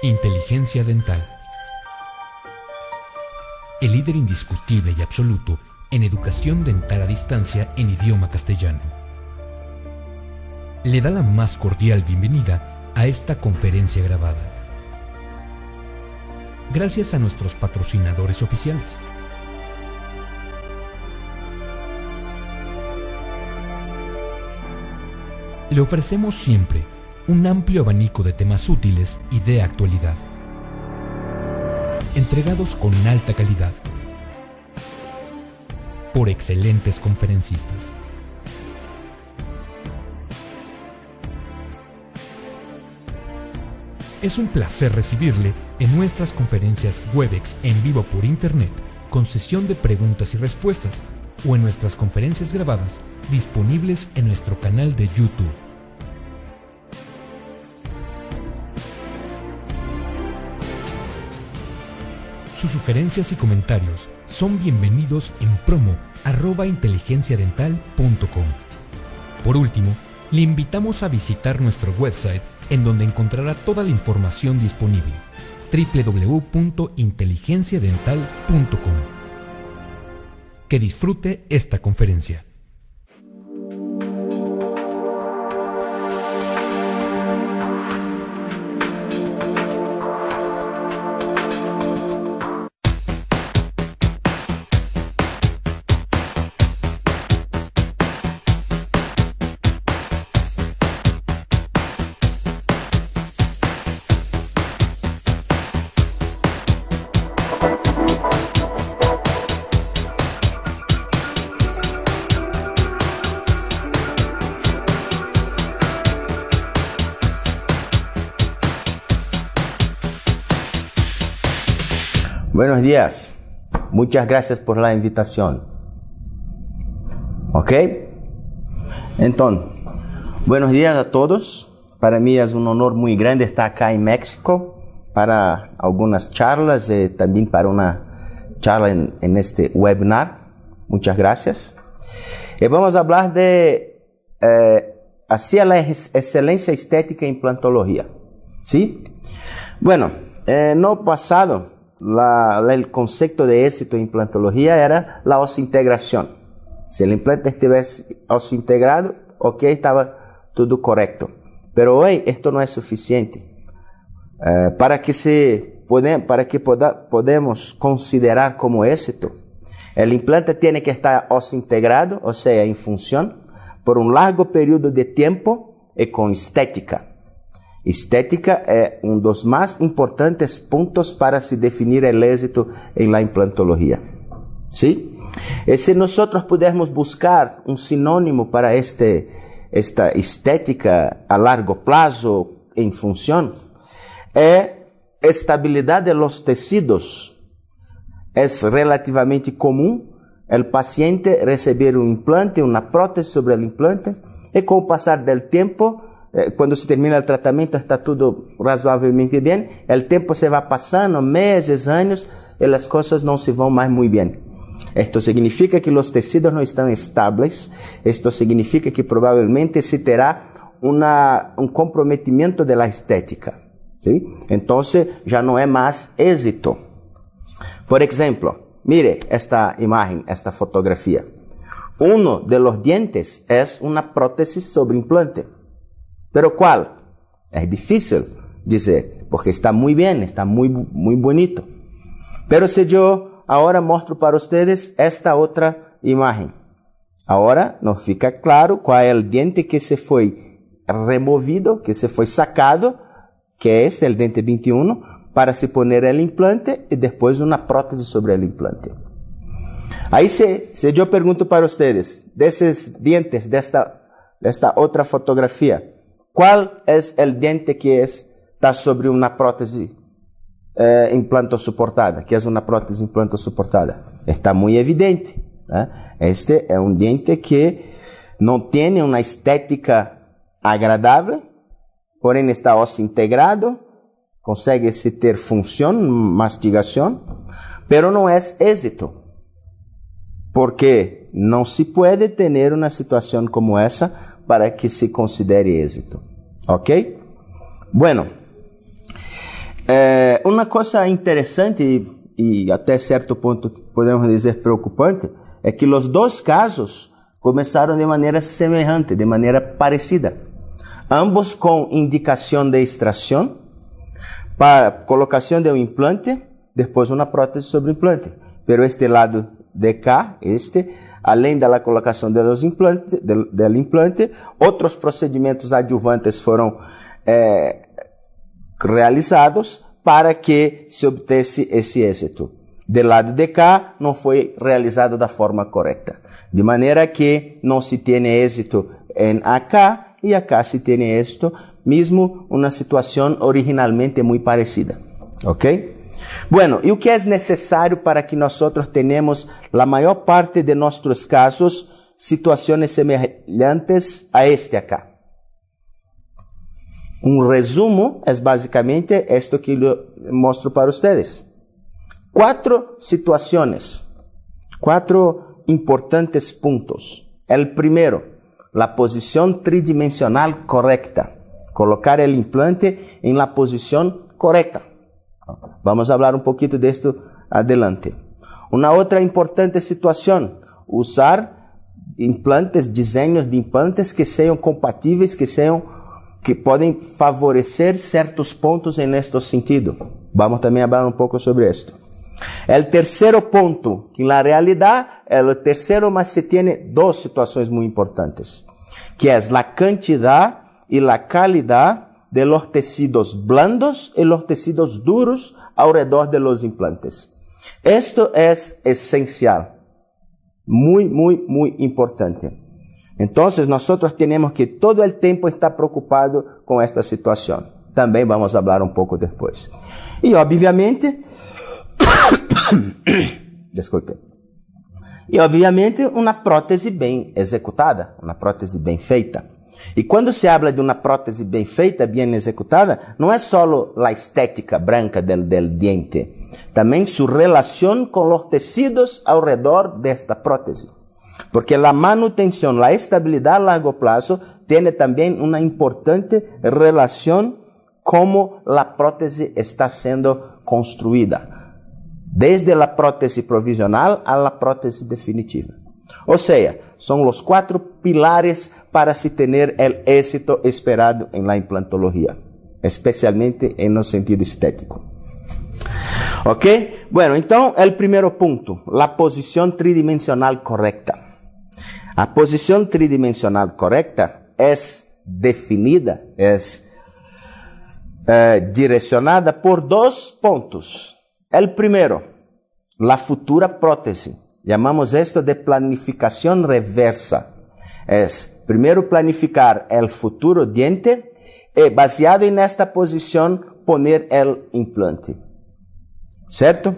Inteligencia dental. El líder indiscutible y absoluto en educación dental a distancia en idioma castellano. Le da la más cordial bienvenida a esta conferencia grabada. Gracias a nuestros patrocinadores oficiales. Le ofrecemos siempre un amplio abanico de temas útiles y de actualidad, entregados con alta calidad, por excelentes conferencistas. Es un placer recibirle en nuestras conferencias Webex en vivo por Internet, con sesión de preguntas y respuestas, o en nuestras conferencias grabadas, disponibles en nuestro canal de YouTube. Sus sugerencias y comentarios son bienvenidos en promo@inteligenciadental.com. Por último, le invitamos a visitar nuestro website, en donde encontrará toda la información disponible: www.inteligenciadental.com. Que disfrute esta conferencia. Buenos días, muchas gracias por la invitación. ¿Ok? Entonces, buenos días a todos. Para mí es un honor muy grande estar acá en México para algunas charlas y también para una charla en este webinar. Muchas gracias. Vamos a hablar de hacia la excelencia estética en implantología. ¿Sí? Bueno, no pasado, el concepto de éxito en implantología era la osseointegración. Si el implante estuviese osseointegrado, ok, estaba todo correcto. Pero hoy esto no es suficiente. Para que podamos considerar como éxito, el implante tiene que estar osseointegrado, o sea, en función, por un largo periodo de tiempo y con estética. Estética es uno de los más importantes puntos para se definir el éxito en la implantología. ¿Sí? Si nosotros pudiéramos buscar un sinónimo para esta estética a largo plazo en función, es estabilidad de los tejidos. Es relativamente común el paciente recibir un implante, una prótesis sobre el implante, y con el pasar del tiempo, cuando se termina el tratamiento está todo razoablemente bien, el tiempo se va pasando, meses, años, y las cosas no se van más muy bien. Esto significa que los tejidos no están estables, esto significa que probablemente se terá un comprometimiento de la estética. ¿Sí? Entonces ya no es más éxito. Por ejemplo, mire esta imagen, esta fotografía. Uno de los dientes es una prótesis sobre implante. ¿Pero cuál? Es difícil dizer, porque está muy bien, está muy bonito. Pero si yo ahora muestro para ustedes esta otra imagen, ahora nos fica claro cuál es el diente que se fue removido, que se fue sacado, que es el diente 21, para se poner el implante y después una prótesis sobre el implante. Ahí si yo pregunto para ustedes, de esos dientes, de esta otra fotografía, ¿cuál es el diente que está sobre una prótesis implanto soportada? Que es una prótesis implanto soportada. Está muy evidente. Este es un diente que no tiene una estética agradable, porém está osseointegrado, consegue ter función, mastigación, pero no es éxito. Porque no se puede tener una situación como esa para que se considere éxito. ¿Ok? Bueno, Uma coisa interessante e até certo ponto podemos dizer preocupante é que os dois casos começaram de maneira semelhante, de maneira parecida. Ambos com indicação de extração, para colocação de um implante, depois uma prótese sobre implante. Pero este lado de cá, além da colocação del implante, outros procedimentos adjuvantes foram realizados para que se obtesse esse êxito. Do lado de cá, não foi realizado da forma correta. De maneira que não se tem êxito em acá, e acá se tem êxito, mesmo uma situação originalmente muito parecida. ¿Ok? Bueno, e o que é necessário para que nós tenhamos a maior parte de nossos casos situações semelhantes a acá? Um resumo é basicamente isto que eu mostro para vocês. 4 situações, 4 importantes pontos. O primeiro, a posição tridimensional correta. Colocar o implante em la posição correta. Vamos falar um pouquinho disto adelante. Uma outra importante situação, usar implantes, desenhos de implantes que sejam compatíveis, que podem favorecer certos pontos em este sentido. Vamos também falar um pouco sobre isto. O terceiro ponto, que na realidade é o terceiro, mas se tem 2 situações muito importantes, que é a quantidade e a qualidade de los tecidos blandos y los tecidos duros alrededor de los implantes. Esto es esencial, muy importante. Entonces nosotros tenemos que todo el tiempo estar preocupado con esta situación. También vamos a hablar un poco después. Y obviamente, desculpe. E obviamente uma prótese bem executada, uma prótese bem feita. E quando se habla de uma prótese bem feita, bem executada, não é só a estética branca del diente, também sua relação com os tecidos ao redor desta prótese. Porque a manutenção, a estabilidade a largo prazo, tem também uma importante relação como a prótese está sendo construída, desde a prótese provisional a prótese definitiva. Ou seja, são os 4 pilares para se ter o êxito esperado em la implantologia, especialmente no sentido estético. Ok? Bueno, então, o primeiro ponto, a posição tridimensional correta. A posição tridimensional correta é definida, é direcionada por 2 pontos. O primeiro, a futura prótese. Chamamos esto de planificação reversa. É primeiro planificar o futuro diente e, baseado nesta posição, poner o implante. ¿Certo?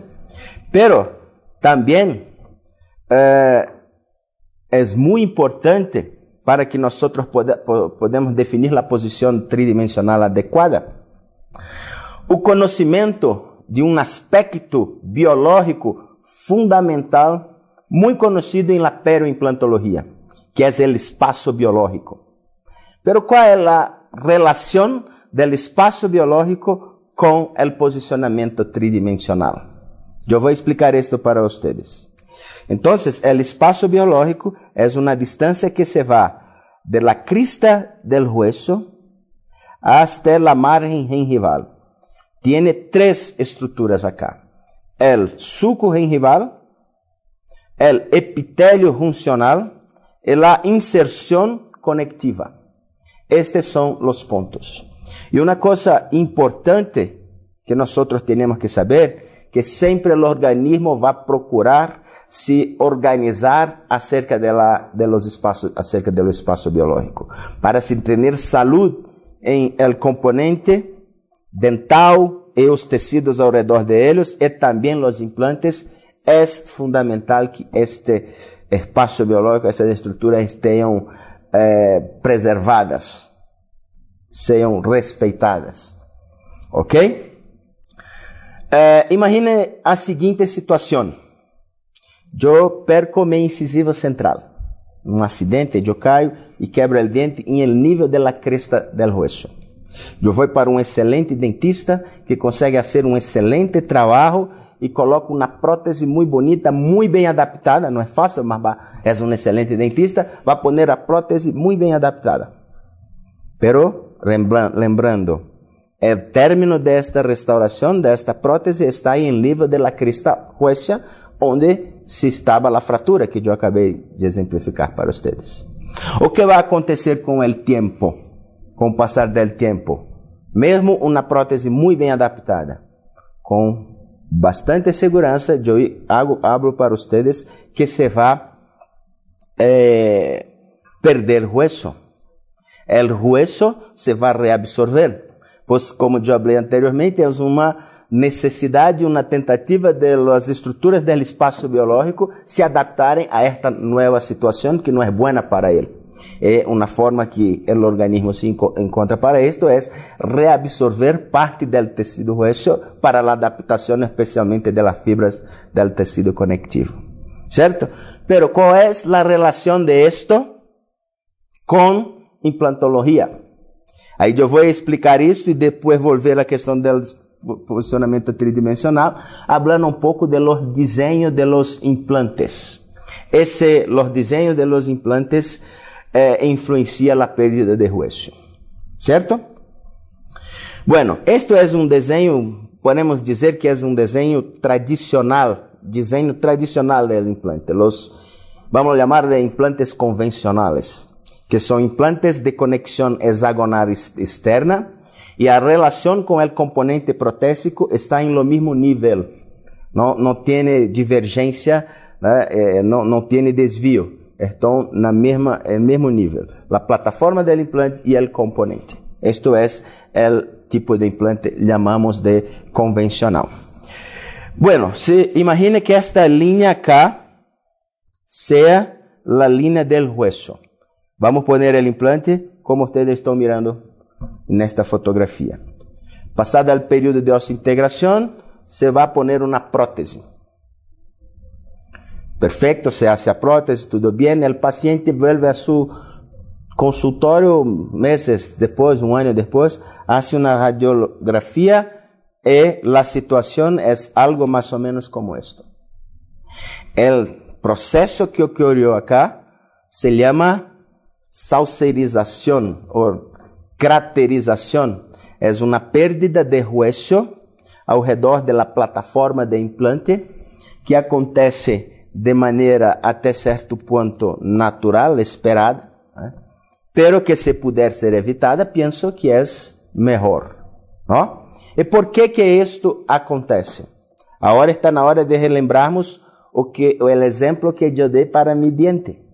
Pero também é muito importante para que nós podemos definir a posição tridimensional adequada. O conhecimento de um aspecto biológico fundamental, muito conhecido em la peroimplantologia, que é o espaço biológico. Pero qual é a relação do espaço biológico com o posicionamento tridimensional? Eu vou explicar isto para vocês. Então, o espaço biológico é uma distância que se vai de la crista del hueso hasta la margen gingival. Tiene 3 estruturas acá. El sulco gingival, el epitelio juncional y la inserción conectiva. Estes son los puntos. Y una cosa importante que nosotros tenemos que saber, que siempre el organismo va a procurar se organizar acerca del espacio biológico, para se tener salud en el componente dental e os tecidos ao redor de ellos, e também os implantes. É fundamental que este espaço biológico, estas estruturas estejam preservadas, sejam respeitadas. Ok? Imagine a seguinte situação. Eu perco meu incisivo central. Um acidente, eu caio e quebro o dente em el nível da cresta del hueso. Eu vou para um excelente dentista que consegue fazer um excelente trabalho e coloca uma prótese muito bonita, muito bem adaptada. Não é fácil, mas é um excelente dentista. Vai pôr a prótese muito bem adaptada. Pero, lembrando, o término desta restauração, desta prótese, está em livro de la crista huesia, onde se estava a fratura que eu acabei de exemplificar para vocês. O que vai acontecer com o tempo, com o passar do tempo? Mesmo uma prótese muito bem adaptada, com bastante segurança, eu hablo para vocês que se vai perder o hueso. O hueso se vai reabsorver, pois, como eu falei anteriormente, é uma necessidade, uma tentativa das estruturas do espaço biológico se adaptarem a esta nova situação que não é boa para ele. É uma forma que o organismo se encontra para isto, é reabsorver parte do tecido hueso para a adaptação, especialmente das fibras do tecido conectivo. ¿Certo? Pero qual é a relação de esto com implantología? Aí eu vou explicar isso e depois volver à questão do posicionamento tridimensional, hablando um pouco de los diseños de los implantes. Los diseños de los implantes influencia a pérdida de hueso, ¿certo? Bueno, esto es un diseño, podemos dizer que es un diseño tradicional del implante. Vamos a llamar de implantes convencionales, que son implantes de conexión hexagonal externa, y a relación con el componente protésico está en lo mismo nivel, no tiene divergencia, no tiene desvío, están en el mismo nivel, la plataforma del implante y el componente. Esto es el tipo de implante llamamos de convencional. Bueno, imagine que esta línea acá sea la línea del hueso. Vamos a poner el implante como ustedes están mirando nesta fotografia. Passado o período de osseointegração, se vai poner uma prótese. Perfeito, se hace a prótese, tudo bem. O paciente vuelve a seu consultório meses depois, um ano depois, hace uma radiografia e a situação é algo mais ou menos como isto. O processo que ocorreu acá se chama saucerização ou craterização. É uma pérdida de hueso ao redor da plataforma de implante que acontece de maneira até certo ponto natural, esperada, pero que se puder ser evitada, penso que é melhor. ¿No? E por que isto acontece? Agora está na hora de relembrarmos o exemplo que eu dei para mi diente.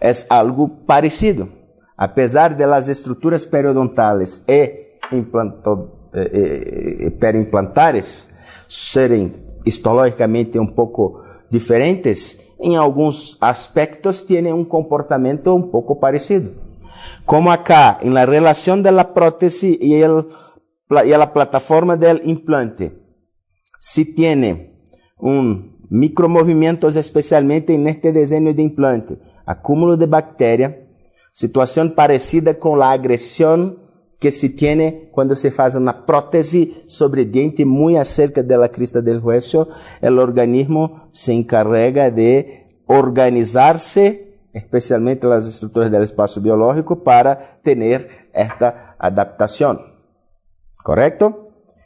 É algo parecido. Apesar de las estruturas periodontales e perimplantares serem histologicamente um pouco diferentes, em alguns aspectos têm um comportamento um pouco parecido. Como acá, em la relação da prótese e a plataforma del implante, se tem micromovimentos, especialmente neste desenho de implante, acúmulo de bactéria, situação parecida com a agressão que se tem quando se faz uma prótese sobre diente muito acerca da crista del hueso. O organismo se encarrega de organizar-se, especialmente as estruturas do espaço biológico, para ter esta adaptação. Correto?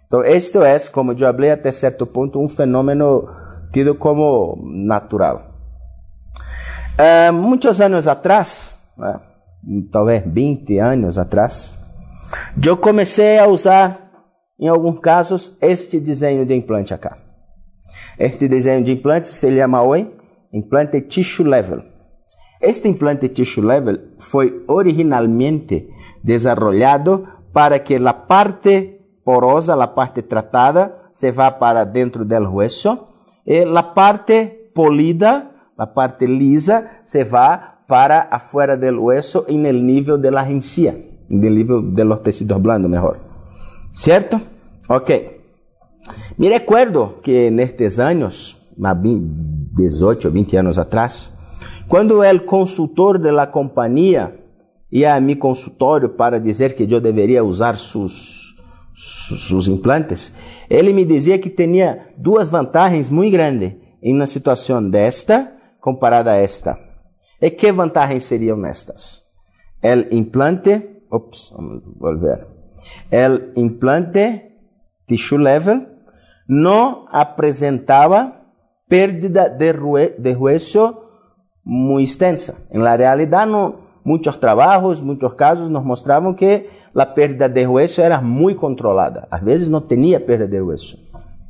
Então, isto é, como eu falei até certo ponto, um fenômeno tido como natural. Muitos anos atrás, talvez 20 anos atrás, eu comecei a usar, em alguns casos, este desenho de implante acá. Este desenho de implante se chama hoje implante tissue level. Este implante tissue level foi originalmente desenvolvido para que a parte porosa, a parte tratada, se vá para dentro do hueso e a parte polida, a parte lisa, se vá para afuera del hueso en el nível de la encía, en el nível de los tecidos blandos, mejor. ¿Cierto? Ok. Me recuerdo que nestes anos, 18 ou 20 anos atrás, quando o consultor de la companhia ia a mi consultório para dizer que eu deveria usar sus implantes, ele me dizia que tinha duas vantagens muito grandes em uma situação desta comparada a esta. E que vantagens seriam estas? El implante tissue level não apresentava pérdida de hueso muy extensa. En la realidad, muchos trabajos, muchos casos nos mostraban que la pérdida de hueso era muy controlada. A veces no tenía pérdida de hueso.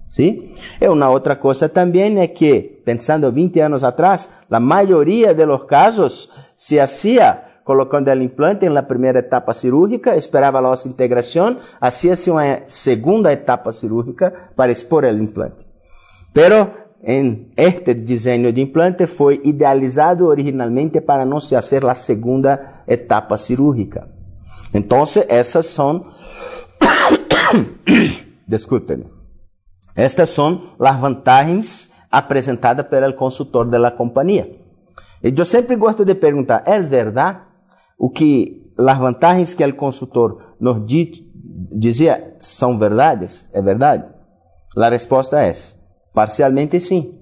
¿Sí? Y una otra cosa también es que, pensando 20 años atrás, la mayoría de los casos se hacía colocando el implante en la primera etapa cirúrgica, esperaba la integración, hacía-se una segunda etapa cirúrgica para expor el implante. Pero en este diseño de implante fue idealizado originalmente para no se hacer la segunda etapa cirúrgica. Entonces, esas son, discúlpeme, estas son las vantagens apresentadas por el consultor de la compañía. Y yo siempre gosto de preguntar, ¿es verdad o que las vantagens que el consultor nos dizia son verdades? ¿Es verdad? La respuesta es parcialmente sim.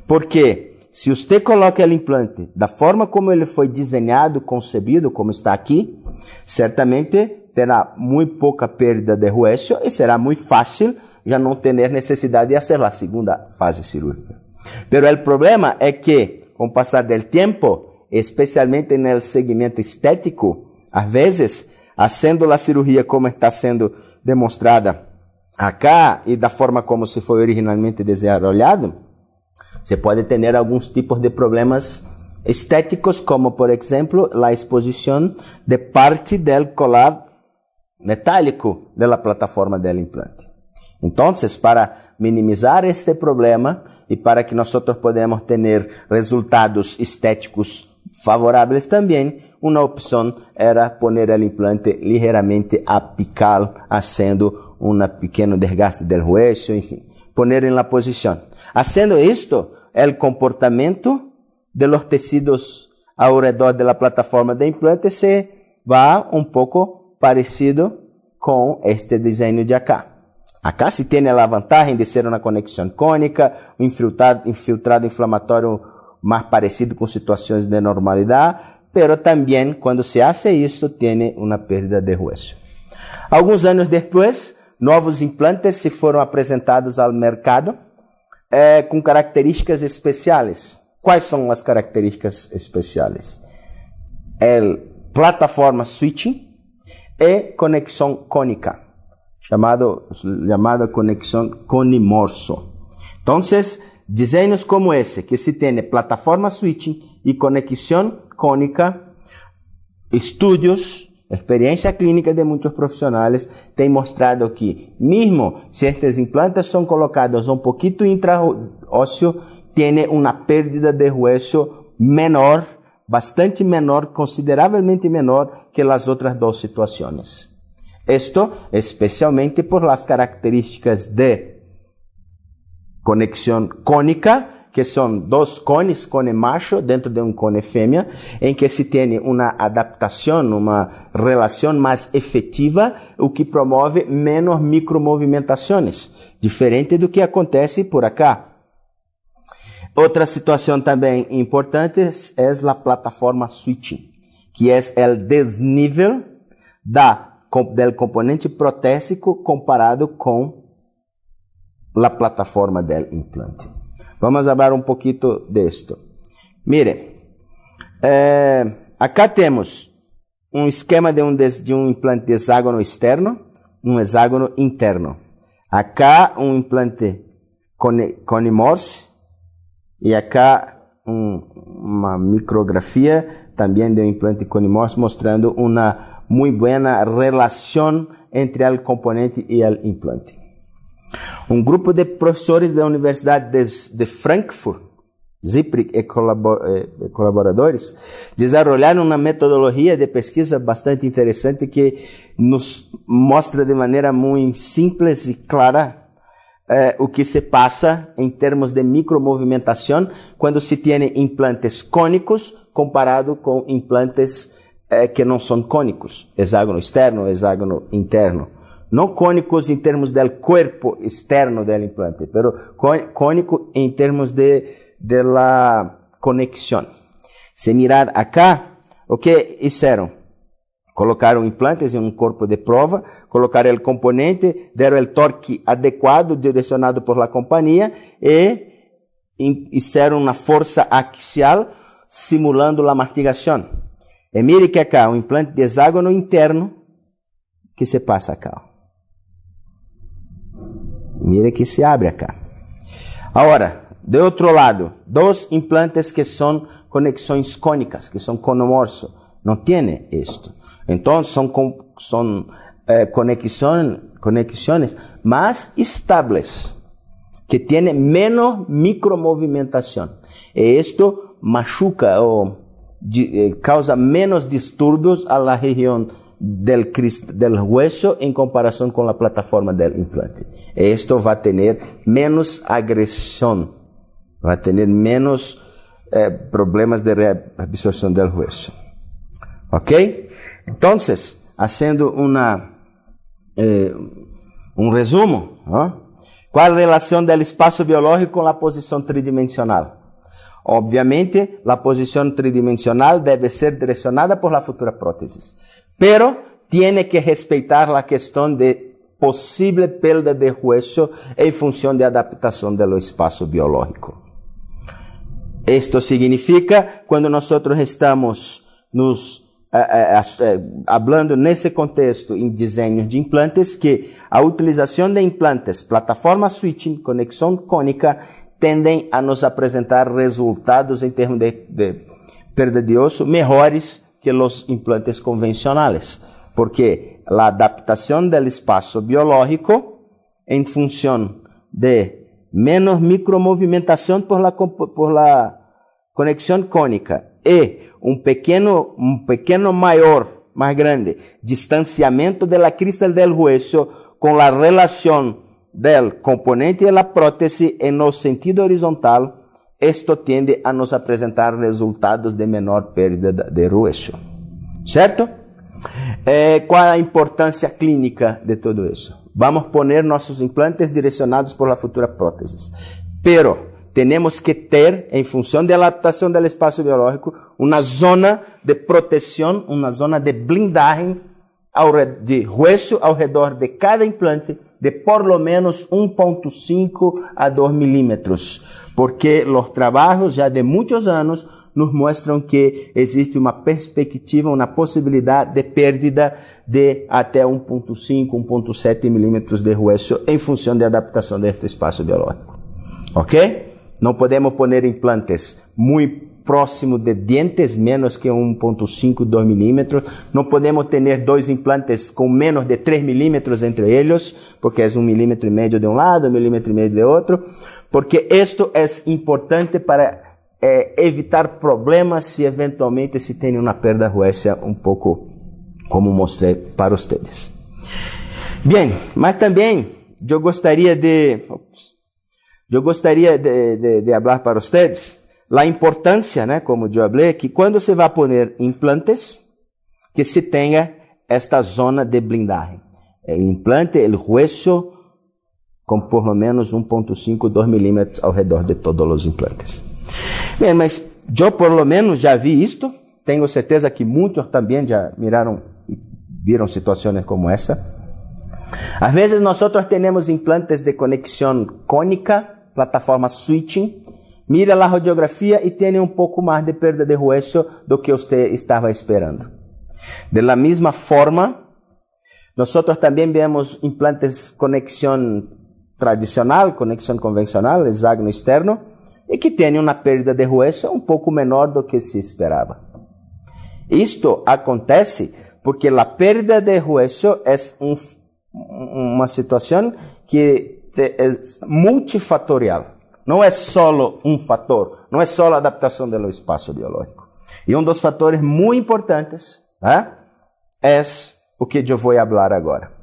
Porque se você coloca o implante da forma como ele foi desenhado, concebido, como está aqui, certamente terá muito pouca perda de hueso e será muito fácil já não ter necessidade de fazer a segunda fase cirúrgica. Pero o problema é que, com o passar do tempo, especialmente no segmento estético, às vezes, fazendo a cirurgia como está sendo demonstrada acá e da forma como se foi originalmente desenvolvido, você pode ter alguns tipos de problemas estéticos, como por exemplo, a exposição de parte do colar metálico da plataforma do implante. Então, para minimizar este problema e para que nós podemos ter resultados estéticos favoráveis também, uma opção era poner o implante ligeiramente apical, fazendo um pequeno desgaste do hueso, enfim, poner em la posição. Haciendo isto, o comportamento de los tecidos ao redor da plataforma de implante se va um pouco parecido com este desenho de acá. Acá se tem a vantagem de ser uma conexão cônica, um infiltrado inflamatório mais parecido com situações de normalidade, pero também, quando se hace isso, tem uma perda de hueso. Alguns anos depois, novos implantes se foram apresentados ao mercado com características especiais. Quais são as características especiais? Plataforma switching e conexão cônica, chamada conexão conimorso. Então, desenhos como esse, que se tem plataforma switching e conexão cônica, estudos, experiência clínica de muitos profissionais têm mostrado que, mesmo se estes implantes são colocados um pouquinho intraósseo, tem uma perda de hueso menor, bastante menor, consideravelmente menor que as outras duas situações. Esto especialmente por las características de conexão cônica, que são dois cones, cone macho dentro de um cone fêmea, em que se tem uma adaptação, uma relação mais efetiva, o que promove menos micromovimentações, diferente do que acontece por acá. Outra situação também importante é a plataforma switching, que é o desnível do componente protésico comparado com a plataforma do implante. Vamos falar um pouquinho disto. Mire, acá temos um esquema de um implante hexágono externo, um hexágono interno. Acá um implante conimorse e acá uma micrografia também de um implante conimorse mostrando uma muito boa relação entre o componente e o implante. Um grupo de professores da Universidade de Frankfurt, Ziprik e colaboradores, desenvolveram uma metodologia de pesquisa bastante interessante que nos mostra de maneira muito simples e clara o que se passa em termos de micromovimentação quando se tem implantes cônicos comparado com implantes que não são cônicos, hexágono externo, hexágono interno. Não cônicos em termos do corpo externo do implante, pero cônico em termos de la conexão. Se mirar acá, o que fizeram? Colocaram implantes em um corpo de prova, colocaram o componente, deram o torque adequado, direcionado por la companhia, e fizeram uma força axial, simulando a mastigação. E mire que acá, um implante de hexágono interno, que se passa acá. Mire que se abre acá. Agora, de outro lado, dois implantes que são conexões cônicas, que são conomorfos. Não tem isto. Então, são conexões mais estáveis, que têm menos micromovimentação. E isto machuca ou causa menos distúrbios a la região del hueso em comparação com a plataforma del implante. Esto vai ter menos agressão, vai ter menos problemas de reabsorção del hueso. ¿Ok? Entonces, haciendo un resumo, ¿no? ¿Cuál es la relación del espacio biológico con la posición tridimensional? Obviamente, la posición tridimensional debe ser direccionada por la futura prótesis, pero tiene que respetar la cuestión de posible pérdida de hueso en función de adaptación del espacio biológico. Esto significa, cuando nosotros estamos hablando nesse contexto em desenhos de implantes, que a utilização de implantes, plataforma switching, conexão cônica, tendem a nos apresentar resultados em termos de perda de osso melhores que os implantes convencionais, porque a adaptação do espaço biológico em função de menos micromovimentação por la conexão cônica e um pequeno mais grande distanciamento da crista del hueso com a relação del componente de la prótese no sentido horizontal, esto tende a nos apresentar resultados de menor perda de hueso. Certo? Qual a importância clínica de tudo isso? Vamos poner nossos implantes direcionados por la futura prótese. Pero temos que ter, em função da adaptação do espaço biológico, uma zona de proteção, uma zona de blindagem de hueso ao redor de cada implante, de por lo menos 1.5 a 2 milímetros, porque os trabalhos já de muitos anos nos mostram que existe uma perspectiva, uma possibilidade de perda de até 1.5, 1.7 milímetros de hueso em função da adaptação deste espaço biológico. Ok? Não podemos pôr implantes muito próximo de dientes, menos que 1.5, 2 milímetros. Não podemos ter dois implantes com menos de 3 milímetros entre eles, porque é 1,5 milímetro de um lado, 1,5 milímetro de outro, porque isto é importante para evitar problemas se eventualmente se tem uma perda huesa um pouco como mostrei para vocês. Bem, mas também eu gostaria de falar para vocês a importância, né, como eu falei, que quando se vai pôr implantes, que se tenha esta zona de blindagem. O implante, o hueso, com por lo menos 1.5, 2 milímetros ao redor de todos os implantes. Bem, mas eu por lo menos já vi isto, tenho certeza que muitos também já viram situações como essa. Às vezes nós temos implantes de conexão cônica, plataforma switching, mira a radiografia e tem um pouco mais de perda de hueso do que você estava esperando. De la mesma forma, nós também vemos implantes conexão tradicional, conexão convencional, hexágono externo, e que tem uma perda de hueso um pouco menor do que se esperava. Isto acontece porque a perda de hueso é uma situação que é multifatorial. Não é só um fator, não é só a adaptação do espaço biológico. E um dos fatores muito importantes é o que eu vou falar agora.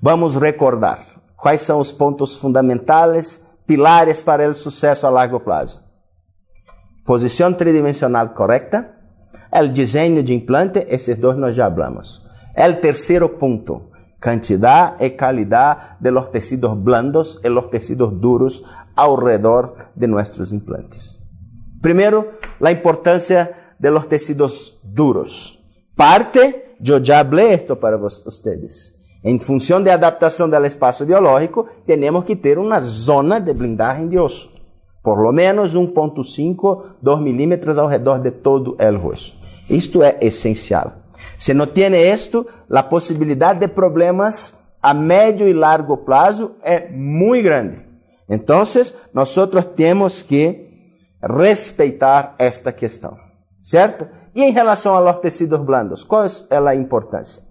Vamos recordar quais são os pontos fundamentais, pilares para o sucesso a largo prazo. Posição tridimensional correta, El diseño de implante, esses dois nós já hablamos. El terceiro ponto, cantidad y calidad de los tejidos blandos y los tejidos duros alrededor de nuestros implantes. Primero, la importancia de los tejidos duros. Parte, yo ya hablé esto para ustedes. En función de adaptación del espacio biológico, tenemos que ter una zona de blindaje de osso. Por lo menos 1.5, 2 milímetros ao redor de todo el hueso. Isto é essencial. Se não tem isto, a possibilidade de problemas a médio e largo prazo é muito grande. Então, nós temos que respeitar esta questão, certo? E em relação aos tecidos blandos, qual é a importância?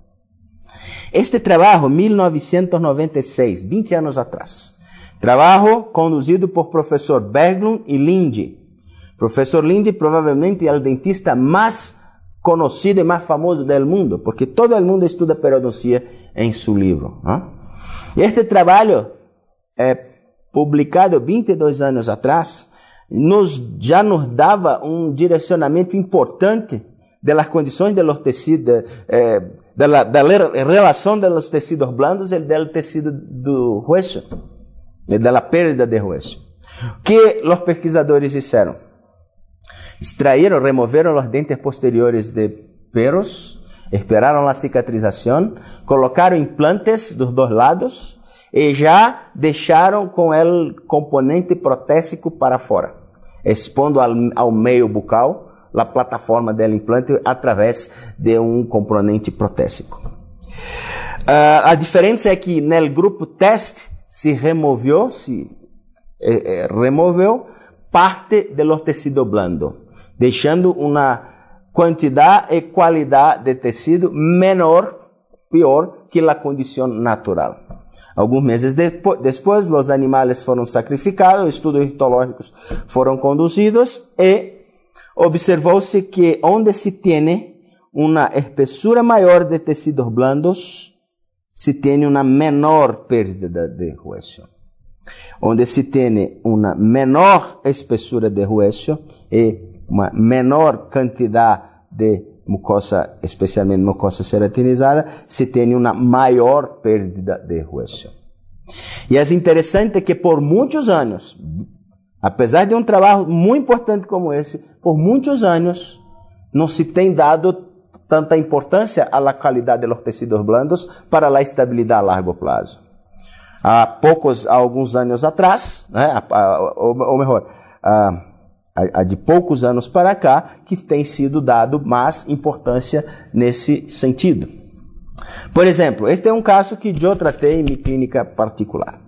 Este trabalho, 1996, 20 anos atrás, trabalho conduzido por professor Berglund e Linde. Professor Linde provavelmente é o dentista mais conocido e mais famoso do mundo, porque todo o mundo estuda periodontia em seu livro. ¿No? E este trabalho, publicado 22 anos atrás, já nos dava um direcionamento importante das condições de los tecidos, da relação dos tecidos blandos e do tecido do hueso, da perda de hueso. O que os pesquisadores fizeram? Extraíram, removeram os dentes posteriores de perros, esperaram a cicatrização, colocaram implantes dos dois lados e já deixaram com o componente protésico para fora, expondo ao meio bucal a plataforma do implante através de um componente protésico. A diferença é que no grupo teste se removeu parte do tecido blando, deixando uma quantidade e qualidade de tecido pior que a condição natural. Alguns meses depois, os animais foram sacrificados, estudos histológicos foram conduzidos e observou-se que onde se tem uma espessura maior de tecidos blandos, se tem uma menor perda de hueso. Onde se tem uma menor espessura de hueso e uma menor quantidade de mucosa, especialmente mucosa ceratinizada, se tem uma maior perda de hueso. E é interessante que por muitos anos, apesar de um trabalho muito importante como esse, por muitos anos não se tem dado tanta importância à qualidade dos tecidos blandos para a estabilidade a largo prazo. Há alguns anos atrás, né, ou melhor, há de poucos anos para cá, que tem sido dado mais importância nesse sentido. Por exemplo, este é um caso que eu tratei em minha clínica particular.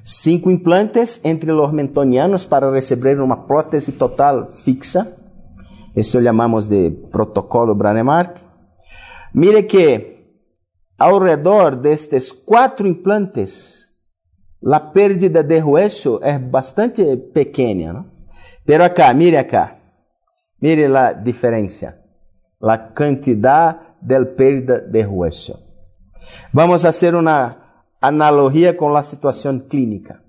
5 implantes entre os mentonianos para receber uma prótese total fixa. Isso chamamos de protocolo Brånemark. Mire que ao redor destes 4 implantes, a pérdida de hueso é bastante pequena, não? Pero acá, mire a diferença, a quantidade de perda de hueso. Vamos fazer uma analogia com a situação clínica.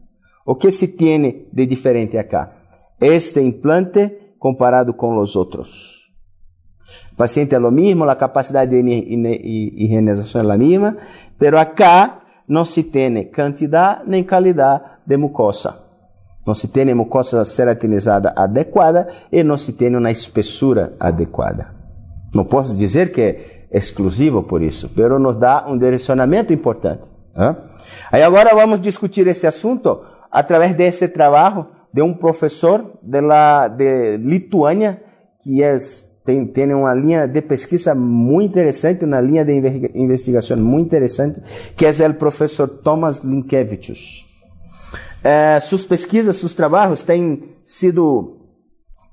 O que se tem de diferente acá? Este implante comparado com os outros. O paciente é o mesmo, a capacidade de higienização é a mesma, pero acá não se tem quantidade nem qualidade de mucosa. Não se tem mucosa ceratinizada adequada e não se tem uma espessura adequada. Não posso dizer que é exclusivo por isso, mas nos dá um direcionamento importante. Aí agora vamos discutir esse assunto através desse trabalho de um professor de Lituânia, que tem uma linha de pesquisa muito interessante, uma linha de investigação muito interessante, que é o professor Tomas Linkevičius. Suas pesquisas, seus trabalhos têm sido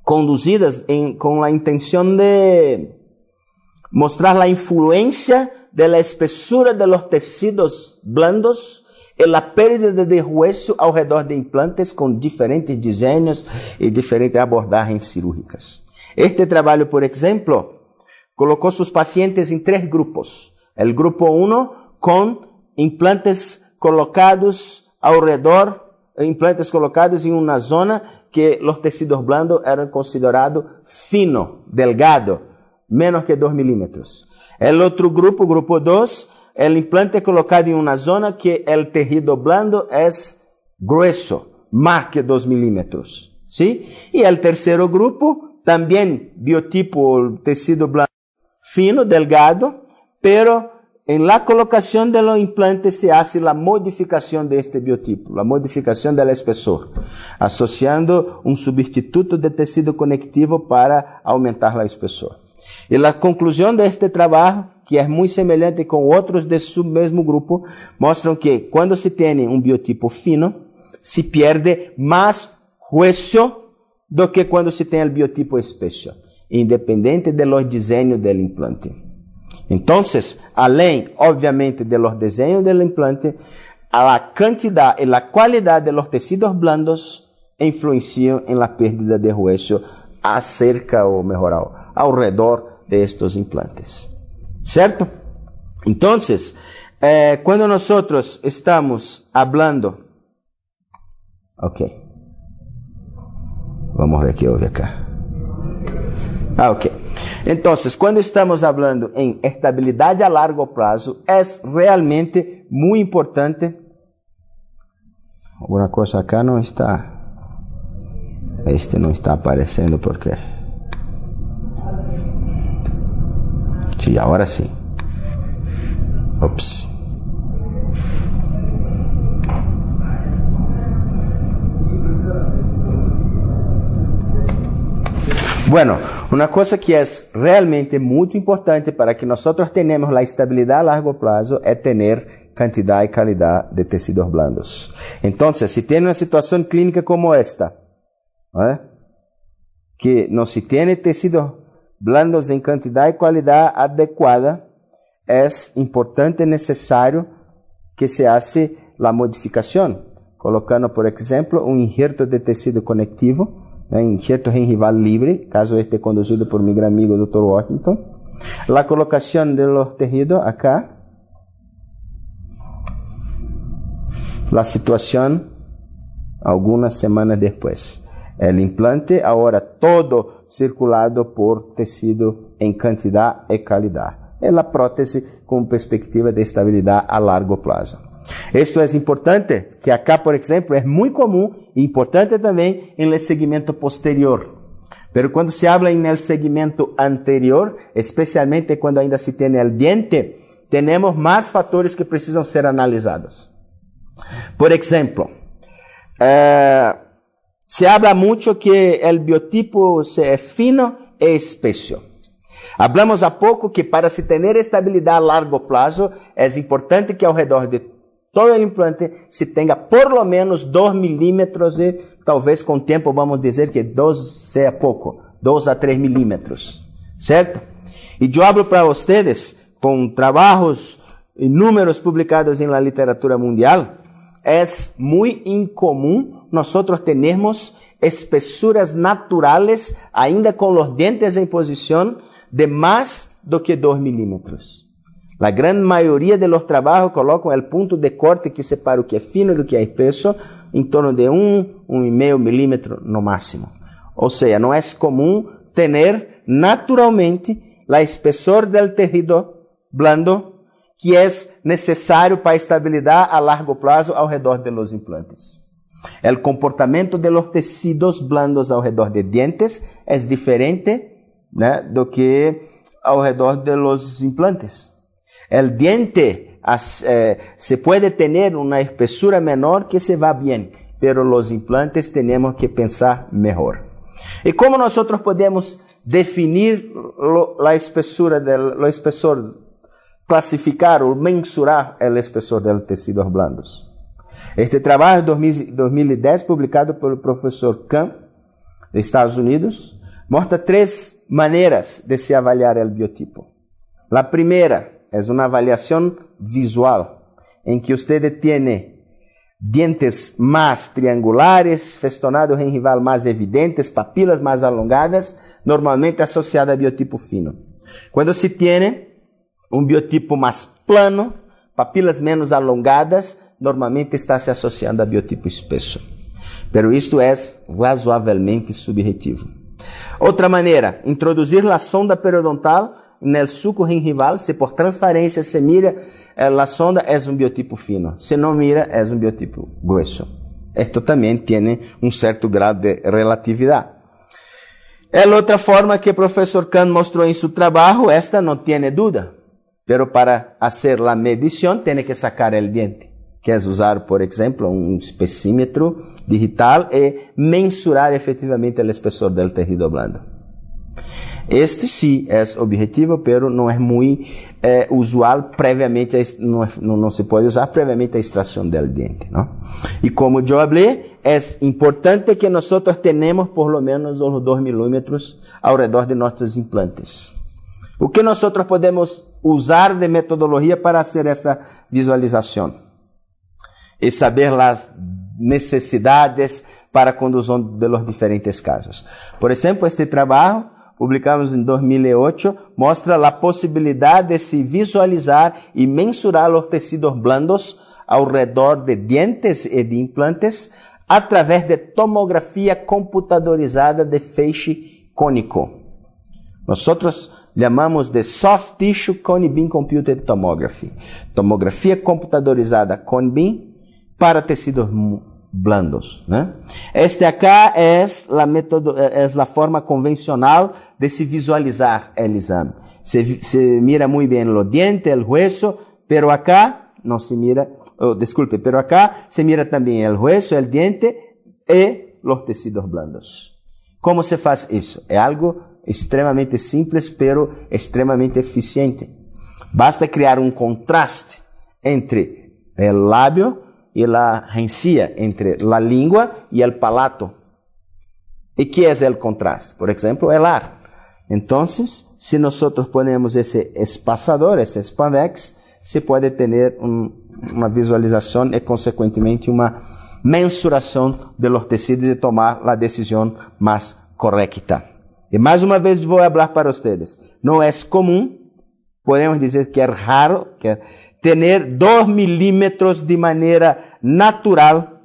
conduzidas com a intenção de mostrar a influência da espessura de los tecidos blandos e a pérdida de hueso ao redor de implantes com diferentes desenhos e diferentes abordagens cirúrgicas. Este trabalho, por exemplo, colocou seus pacientes em 3 grupos. O grupo 1 com implantes colocados ao redor, implantes colocados em uma zona que os tecidos blandos eram considerados fino, delgado, menos que 2 milímetros. El otro grupo, grupo 2, el implante es colocado en una zona que el tejido blando es grueso, más que 2 milímetros. ¿Sí? Y el tercero grupo, también biotipo tejido blando fino, delgado, pero en la colocación de los implantes se hace la modificación de este biotipo, la modificación del espesor, asociando un sustituto de tejido conectivo para aumentar el espesor. Y la conclusión de este trabajo, que es muy semejante con otros de su mismo grupo, muestran que cuando se tiene un biotipo fino, se pierde más hueso do que cuando se tiene el biotipo espeso, independiente de los diseños del implante. Entonces, além, obviamente, de los diseños del implante, a la cantidad y la calidad de los tejidos blandos influencian en la pérdida de hueso acerca, o mejor, alrededor de estos implantes. ¿Cierto? Entonces, cuando nosotros estamos hablando... Ok. Vamos a ver qué houve acá. Ok. Entonces, cuando estamos hablando en estabilidad a largo plazo, es realmente muy importante. Alguna cosa acá no está. Este no está apareciendo porque... Sí, ahora sí. Ups. Bueno, una cosa que es realmente muy importante para que nosotros tenemos la estabilidad a largo plazo es tener cantidad y calidad de tejidos blandos. Entonces, si tiene una situación clínica como esta, que no se tiene tejidos blandos en cantidad y calidad adecuada, es importante y necesario que se hace la modificación, colocando, por ejemplo, un injerto de tejido conectivo, injerto gengival libre, caso este conducido por mi gran amigo Dr. Washington. La colocación de los tejidos acá. La situación algunas semanas después. El implante ahora todo circulado por tejido en cantidad y calidad. Es la prótesis con perspectiva de estabilidad a largo plazo. Esto es importante, que acá, por ejemplo, es muy común e importante también en el segmento posterior. Pero cuando se habla en el segmento anterior, especialmente cuando ainda se tiene el diente, tenemos más factores que precisan ser analizados. Por ejemplo, se habla mucho que el biotipo es fino e espeso. Hablamos há pouco que para se ter estabilidade a largo prazo, é importante que ao redor de todo o implante se tenha por lo menos 2 milímetros e talvez com o tempo vamos dizer que 2 seja pouco, 2 a 3 milímetros, certo? E eu hablo para vocês com trabalhos e números publicados em la literatura mundial, é muito incomum nós termos espessuras naturais ainda com os dentes em posição de mais do que 2 milímetros. A grande maioria de los trabalhos colocam o ponto de corte que separa o que é fino do que é espesso em torno de 1,5 milímetro no máximo. Ou seja, não é comum ter naturalmente a espessor del tejido blando que é necessário para a estabilidade a largo prazo ao redor de los implantes. O comportamento de los tecidos blandos ao redor de dientes é diferente, né, do que ao redor de los implantes. El diente se puede tener una espesura menor que se va bien, pero los implantes tenemos que pensar mejor. ¿Y cómo nosotros podemos definir la espesura lo espesor, clasificar o mensurar el espesor de los tejidos blandos? Este trabajo de 2010, publicado por el profesor Kahn, de Estados Unidos, muestra 3 maneiras de se avaliar o biotipo. A primeira é uma avaliação visual, em que você tem dientes mais triangulares, festonados em rival mais evidentes, papilas mais alongadas, normalmente associada a biotipo fino. Quando se tem biotipo mais plano, papilas menos alongadas, normalmente está se associando a biotipo espesso. Pero isto é razoavelmente subjetivo. Outra maneira, introduzir a sonda periodontal no suco gingival. Se por transferência se mira a sonda, é um biotipo fino. Se não mira, é um biotipo grueso. Esto também tem um certo grau de relatividade. É outra forma que o professor Kahn mostrou em seu trabalho. Esta não tem dúvida. Pero para fazer a medição, tem que sacar o diente. Que é usar, por exemplo, um espessímetro digital e mensurar efetivamente o espessor do tecido blando. Este sim é objetivo, pero não é muito usual previamente, não se pode usar previamente a extração do diente, não? E como eu falei, é importante que nós tenhamos por lo menos os 2 milímetros ao redor de nossos implantes. O que nós podemos usar de metodologia para fazer essa visualização? E saber as necessidades para a condução de los diferentes casos. Por exemplo, este trabalho, publicado em 2008, mostra a possibilidade de se visualizar e mensurar os tecidos blandos ao redor de dientes e de implantes através de tomografia computadorizada de feixe cônico. Nós chamamos de Soft Tissue Cone Beam Computed Tomography. Tomografia computadorizada Cone Beam para tecidos blandos, né? Este acá é a forma convencional de se visualizar o exame. Se mira muito bem o diente, o hueso, pero acá não se mira, pero acá se mira também o hueso, o diente e os tecidos blandos. Como se faz isso? É algo extremamente simples, pero extremamente eficiente. Basta criar um contraste entre o lábio e a rencilla, entre a língua e o palato. E que é o contraste? Por exemplo, o ar. Então, se nós ponemos esse espaçador, esse spandex, se pode ter uma visualização e, consequentemente, uma mensuração de los tecidos e tomar a decisão mais correta. E mais uma vez vou falar para vocês. Não é comum, podemos dizer que é raro, que ter 2 milímetros de maneira natural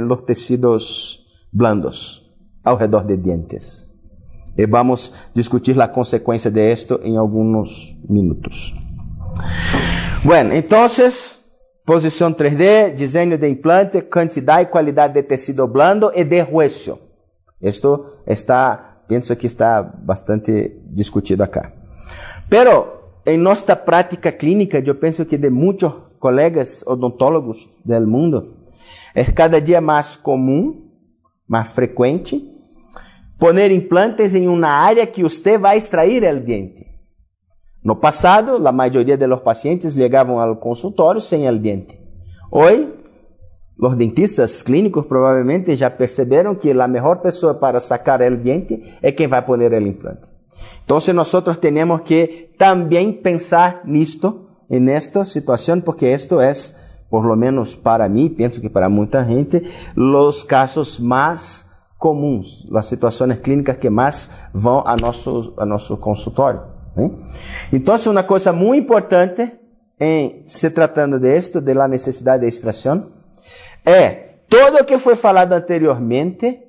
los tecidos blandos ao redor de dientes. E vamos discutir a consequência de esto em alguns minutos. Bueno, então, posição 3D, desenho de implante, quantidade e qualidade de tecido blando e de hueso. Esto penso que está bastante discutido acá. Pero em nossa prática clínica, eu penso que de muitos colegas odontólogos do mundo, é cada dia mais comum, mais frequente, poner implantes em uma área que você vai extrair o diente. No passado, a maioria dos pacientes chegavam ao consultório sem o diente. Hoje, os dentistas clínicos provavelmente já perceberam que a melhor pessoa para sacar o diente é quem vai poner o implante. Então, nós temos que também pensar nisto, nesta situação, porque isto é, por lo menos para mim, penso que para muita gente, os casos mais comuns, as situações clínicas que mais vão a nosso consultório. Né? Então, uma coisa muito importante em se tratando disto, da necessidade de extração, é todo o que foi falado anteriormente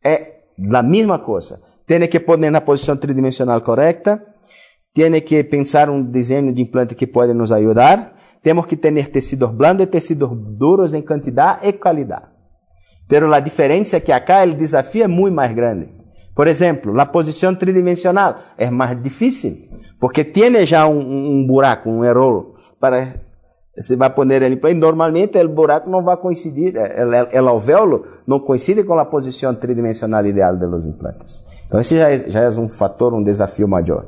é a mesma coisa. Tem que pôr na posição tridimensional correta, tem que pensar um desenho de implante que pode nos ajudar, temos que ter tecidos blandos e tecidos duros em quantidade e qualidade. Pero a diferença é que acá o desafio é muito mais grande. Por exemplo, a posição tridimensional é mais difícil, porque tem já um buraco, um erro, para você vai pôr ele implante. Normalmente o buraco não vai coincidir, o alvéolo não coincide com a posição tridimensional ideal dos implantes. Então, esse já é um fator, um desafio maior.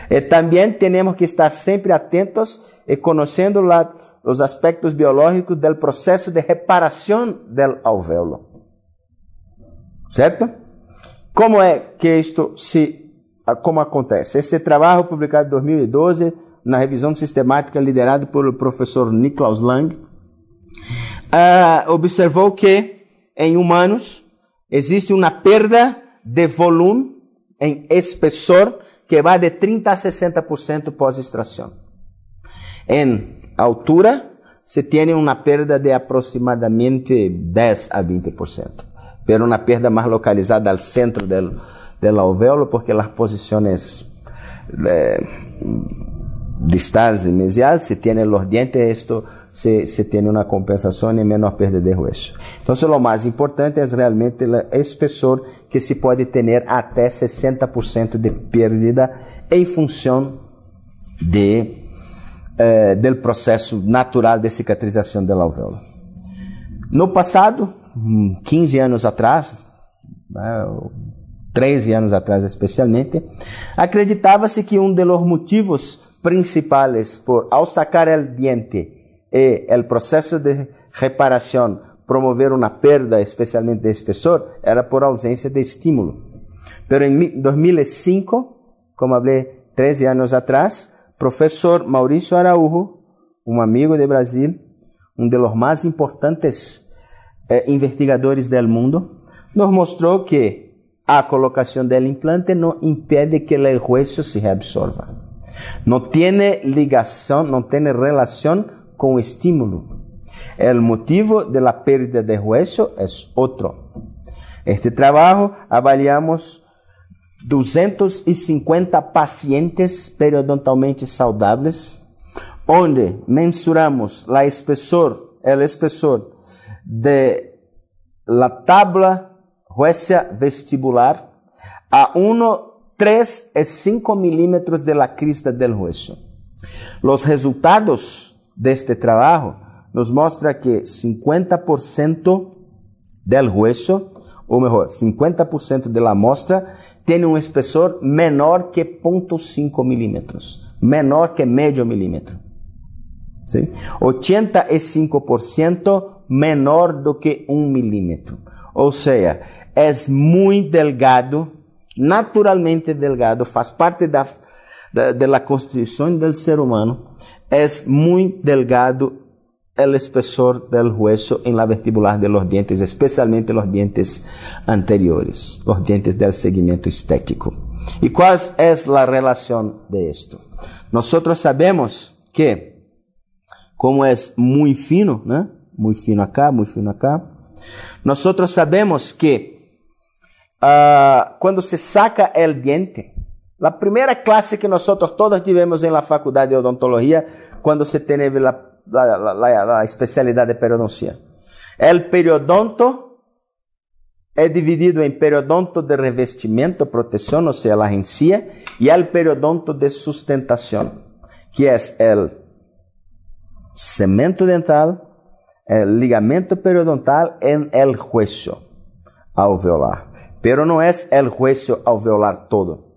E também temos que estar sempre atentos e conhecendo os aspectos biológicos do processo de reparação do alvéolo. Certo? Como é que como acontece? Este trabalho, publicado em 2012, na revisão sistemática liderada pelo professor Niklaus Lang, observou que em humanos existe uma perda de volume em espessor que vai de 30% a 60% pós-extração. Em altura, se tem uma perda de aproximadamente 10 a 20%, pero uma perda mais localizada ao centro del alvéolo porque las posiciones distales y mesial, si tienen los dientes, esto se tiene una compensación y menos pérdida de hueso. Entonces lo más importante es realmente el espesor, que se puede tener hasta 60% de pérdida en función del processo natural de cicatrização do alvéolo. No passado, 15 anos atrás, 13 anos atrás especialmente, acreditava-se que um dos motivos principais por, ao sacar o diente e o processo de reparação promover uma perda, especialmente de espessor, era por ausência de estímulo. Pero em 2005, como falei 13 anos atrás, professor Maurício Araújo, um amigo de Brasil, um dos mais importantes investigadores do mundo, nos mostrou que a colocação do implante não impede que o hueso se reabsorva. Não tem ligação, não tem relação com o estímulo. O motivo da pérdida de hueso é outro. Este trabalho avaliamos 250 pacientes periodontalmente saudáveis, onde mensuramos o espessor de la tabla huesa vestibular a 1, 3 e 5 milímetros de la crista del hueso. Os resultados deste trabalho nos mostram que 50% del hueso, ou melhor, 50% de la amostra tem um espessor menor que 0,5 milímetros, menor que medio milímetro. ¿Sí? 85% menor do que 1 milímetro. Ou seja, é muito delgado, naturalmente delgado, faz parte da constituição do ser humano, é muito delgado el espesor del hueso en la vestibular de los dientes, especialmente los dientes anteriores, los dientes del segmento estético. ¿Y cuál es la relación de esto? Nosotros sabemos que, como es muy fino, ¿no? Muy fino acá, nosotros sabemos que cuando se saca el diente, la primera clase que nosotros todos tivemos en la facultad de odontología, cuando se tiene la especialidad de periodoncia. El periodonto es dividido en periodonto de revestimiento, protección, o sea, la encía, y el periodonto de sustentación, que es el cemento dental, el ligamento periodontal en el hueso alveolar. Pero no es el hueso alveolar todo,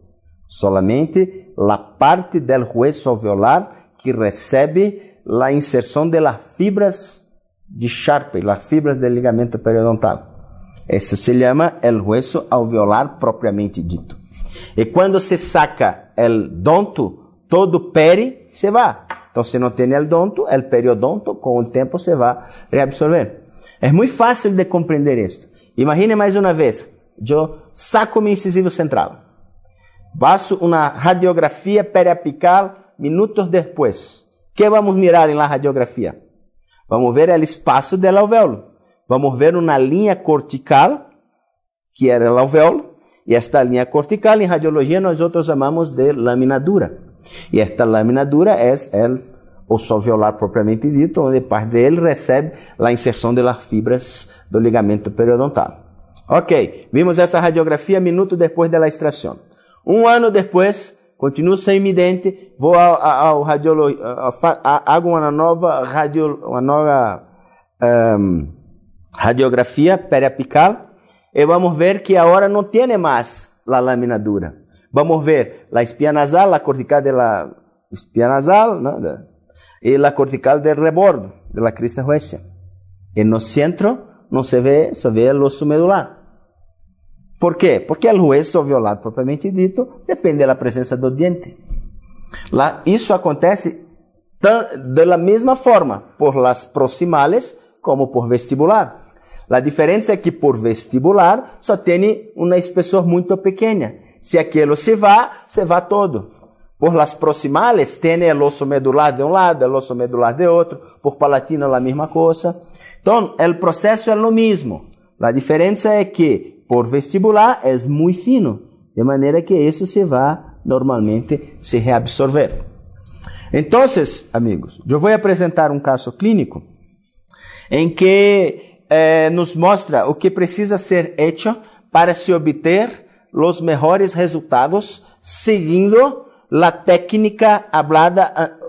solamente la parte del hueso alveolar que recibe la inserção de las fibras de Sharpe, las fibras del ligamento periodontal. Eso se llama el hueso alveolar propriamente dito. E quando se saca el donto, todo o peri se va. Então, se não tem el donto, el periodonto, com o tempo, se vai reabsorver. É muito fácil de compreender isto. Imagine mais uma vez, eu saco meu incisivo central, faço uma radiografia periapical minutos depois. ¿Qué vamos a mirar en la radiografía? Vamos ver el espacio del alvéolo. Vamos ver una línea cortical, que era el alvéolo, y esta línea cortical en radiología nosotros llamamos de lámina dura. Y esta lámina dura es el osso alveolar propriamente dito, onde parte de él recibe la inserción de las fibras del ligamento periodontal. Ok, vimos essa radiografia minutos depois da extração. Um ano depois, continuo sem mi dente, vou ao radiologista, hago uma nova radiografia periapical e vamos ver que agora não tem mais a lâmina dura. Vamos ver a espinha nasal, a cortical da espinha nasal, ¿no? E a cortical do rebordo, da crista huesa. E no centro não se vê, só vê o osso medular. ¿Por quê? Porque o hueso alveolar propriamente dito depende da presença do diente. Isso acontece da mesma forma por las proximales como por vestibular. A diferença é que por vestibular só tem uma espessor muito pequena. Se aquilo se va todo. Por las proximales tem o osso medular de um lado, o osso medular de outro. Por palatina a mesma coisa. Então, o processo é o mesmo. A diferença é que por vestibular é muito fino. de manera que isso se va normalmente se reabsorver. Entonces, amigos, eu vou apresentar um caso clínico em que nos mostra o que precisa ser hecho para se obter os melhores resultados seguindo a técnica hablada,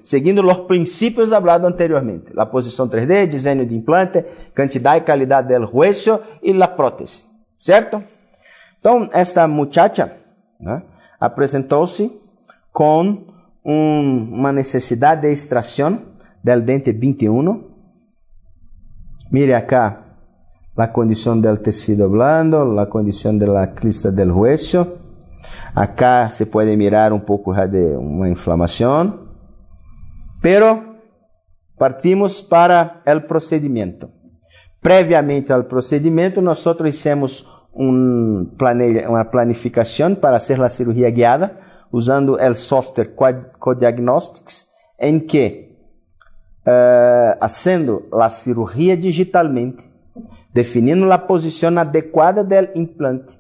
seguindo os princípios hablados anteriormente. A posição 3D, desenho de implante, quantidade e qualidade del hueso e a prótese. Certo? Então, esta muchacha, né, apresentou-se com uma necessidade de extração del dente 21. Mire acá la condición del tejido blando, la condición de la crista del hueso. Acá se puede mirar un poco de una inflamación. Pero partimos para el procedimiento. Previamente al procedimiento, nosotros hicimos una planificación para hacer la cirugía guiada usando el software Codiagnostics, en que haciendo la cirugía digitalmente, definindo a posição adequada do implante.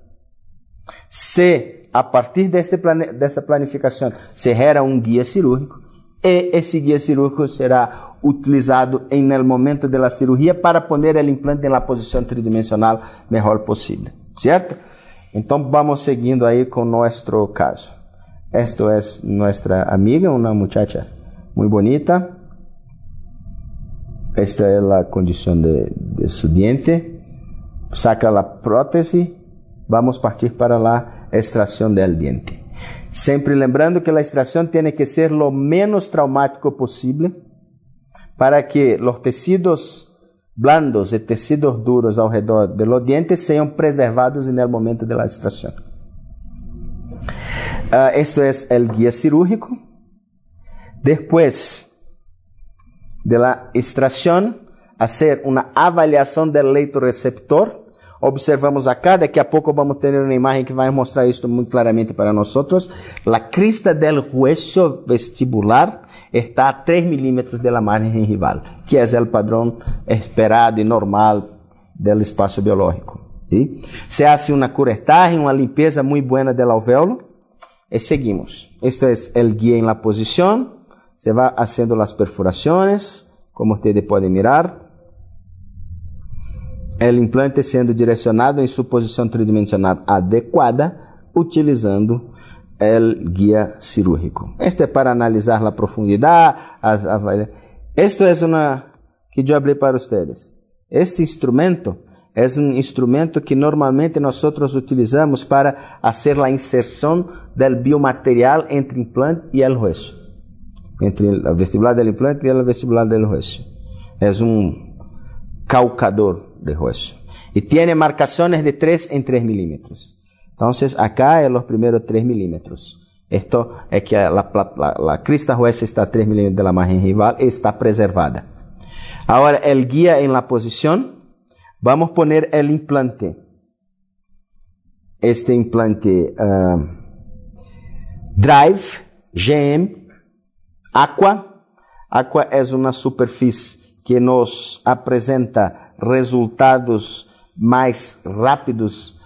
Se, a partir dessa planificação, se gera um guia cirúrgico, e esse guia cirúrgico será utilizado no momento da cirurgia para pôr o implante na posição tridimensional melhor possível. Certo? Então, vamos seguindo aí com nosso caso. Esta é nossa amiga, uma muchacha muito bonita. Esta é a condição de su diente. Saca a prótese. Vamos partir para a extração del diente. Sempre lembrando que a extração tem que ser lo menos traumático possível para que os tecidos blandos e tecidos duros ao redor de los dientes sejam preservados no momento da extração. Esto es el guía cirúrgico. Después de la extracción, hacer una avaliación del leito receptor. Observamos acá, daqui a pouco vamos ter uma imagem que vai mostrar isso muito claramente para nós. A crista del hueso vestibular está a 3 milímetros da margem gengival, que é o padrão esperado e normal do espaço biológico. ¿Sí? Se hace uma curetagem, uma limpeza muito boa do alvéolo. Y seguimos. Esto es el guía en la posición. Se va haciendo las perforaciones, como ustedes pueden mirar. El implante siendo direccionado en su posición tridimensional adecuada, utilizando el guía cirúrgico. Esto es para analizar la profundidad. Esto es una que yo hablé para ustedes. Este instrumento es un instrumento que normalmente nosotros utilizamos para hacer la inserción del biomaterial entre el implante y el hueso. Entre el vestibular del implante y el vestibular del hueso. Es un calcador de hueso. Y tiene marcaciones de 3 en 3 milímetros. Entonces acá es los primeros 3 milímetros. Esto es que la crista huesa está a 3 milímetros de la margen gengival y está preservada. Ahora el guía en la posición. Vamos a poner el implante. Este implante Drive GM Aqua. Aqua es una superficie que nos apresenta resultados mais rápidos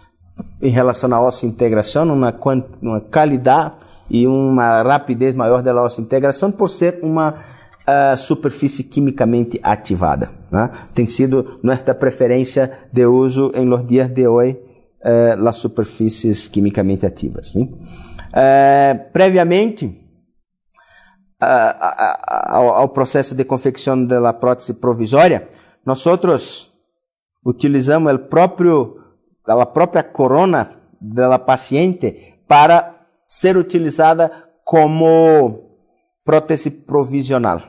em relação à ossa integração, uma qualidade e uma rapidez maior da ossa integração por ser uma superfície quimicamente ativada. ¿No? Tem sido nossa preferência de uso em los dias de hoje as superfícies quimicamente ativas. Previamente ao processo de confecção da prótese provisória, nós utilizamos a própria corona da paciente para ser utilizada como prótese provisional.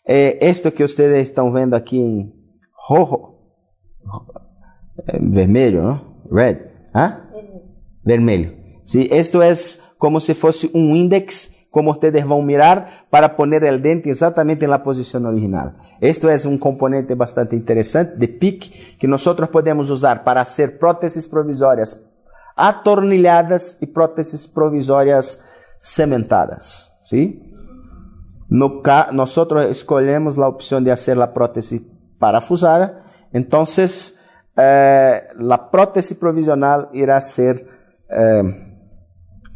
Esto que ustedes estão vendo aqui em rojo, vermelho, ¿no? Red, vermelho. Sí, esto es como si fosse un índice, como ustedes vão mirar para poner el dente exatamente en la posición original. Esto es un componente bastante interesante de PIC que nosotros podemos usar para hacer prótesis provisórias atornilhadas y prótesis provisórias cementadas. ¿Sí? Nosotros escolhemos la opción de hacer la prótesis parafusada. Entonces, la prótesis provisional irá ser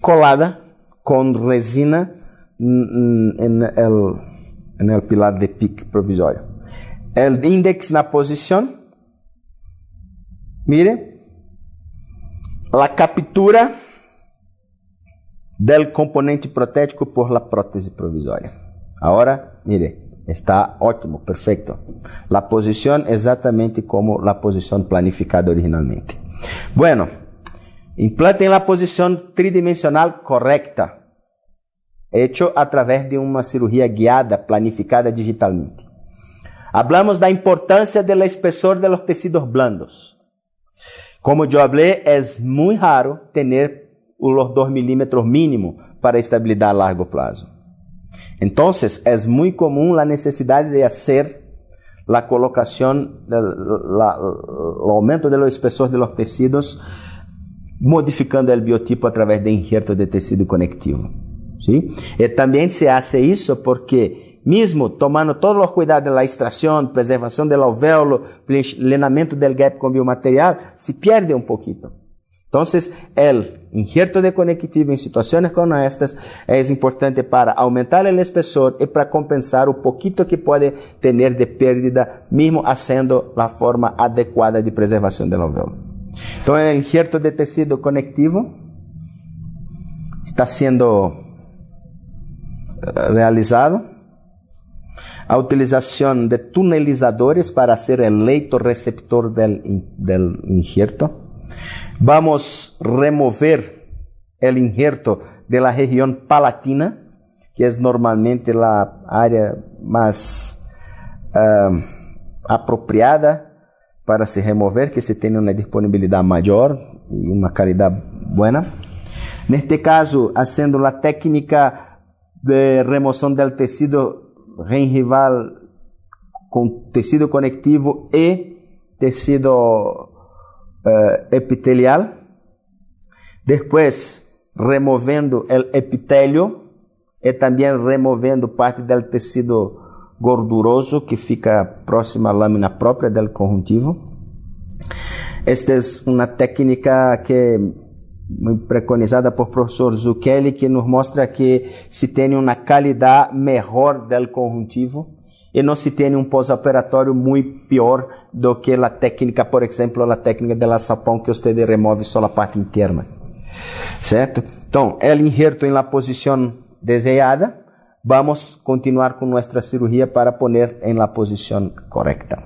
colada con resina en el pilar de pique provisorio. El índice na posición, mire, la captura del componente protético por la prótese provisoria. Ahora, mire, está ótimo, perfecto. La posición exatamente como la posición planificada originalmente. Bueno, implante en la posición tridimensional correcta, hecho a través de uma cirurgia guiada, planificada digitalmente. Hablamos da importância do espessor de los tecidos blandos. Como eu falei, é muito raro ter os 2 milímetros mínimo para estabilidade a largo prazo. Então, é muito comum a necessidade de fazer a colocação, o aumento do espessor de los tecidos, modificando o biotipo a través de injerto de tecido conectivo. ¿Sí? E também se hace isso porque, mesmo tomando todos os cuidados da extração, preservação do alvéolo, plenamento do gap com biomaterial, se perde um pouquinho. Então, o injerto de conectivo em situações como estas é importante para aumentar o espessor e para compensar o pouquinho que pode ter de pérdida, mesmo fazendo a forma adequada de preservação do alvéolo. Então, o injerto de tecido conectivo está sendo realizado. A utilização de tunelizadores para ser o leito receptor del injerto. Vamos remover el injerto de la región palatina, que es normalmente la área más apropiada para se remover, que se tiene una disponibilidad mayor y una calidad buena. En este caso, haciendo la técnica de remoción del tejido gengival con tejido conectivo y tejido epitelial. Después, removendo el epitelio y también removendo parte del tejido gorduroso que fica próximo à lâmina própria del conjuntivo. Esta es una técnica que muy preconizada por professor Zucchelli, que nos mostra que se tem uma qualidade melhor del conjuntivo e não se tem um pós-operatório muito pior do que a técnica, por exemplo, a técnica de alçapão, que você remove só a parte interna, certo? Então, o injerto em la posição desejada. Vamos continuar com nossa cirurgia para poner em la posição correcta.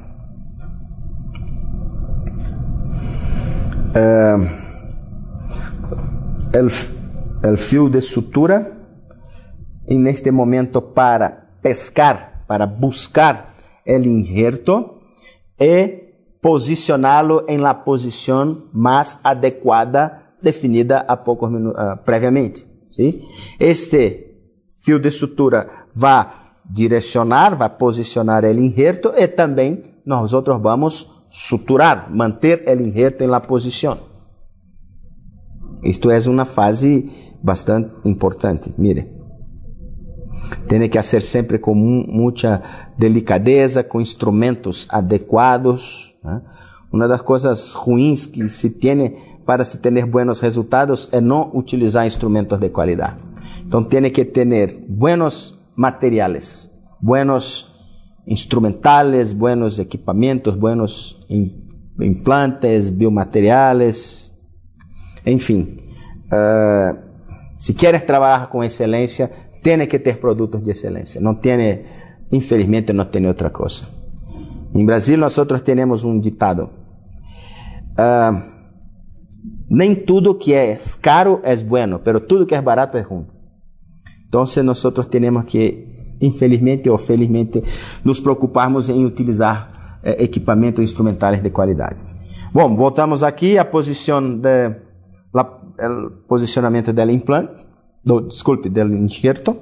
El fio de sutura en este momento para pescar, para buscar el injerto y posicionarlo en la posición más adecuada definida a pocos minutos previamente, ¿sí? Este fio de sutura vai direcionar, vai posicionar el injerto y también nosotros vamos suturar, manter el injerto en la posición. Isto é uma fase bastante importante. Mire, tem que fazer sempre com muita delicadeza, com instrumentos adequados, né? Uma das coisas ruins que se tem para se ter bons resultados é não utilizar instrumentos de qualidade. Então, tem que ter buenos materiais, buenos instrumentales, buenos equipamentos, buenos implantes, biomateriais. Enfim, se queres trabalhar com excelência, tem que ter produtos de excelência. Não tem, infelizmente, não tem outra coisa. Em Brasil, nós temos um ditado: nem tudo que é caro é bueno, pero tudo que é barato é ruim. Então, nós temos que, infelizmente ou felizmente, nos preocuparmos em utilizar equipamentos instrumentais de qualidade. Bom, voltamos aqui à posição el posicionamento del implante, del injerto.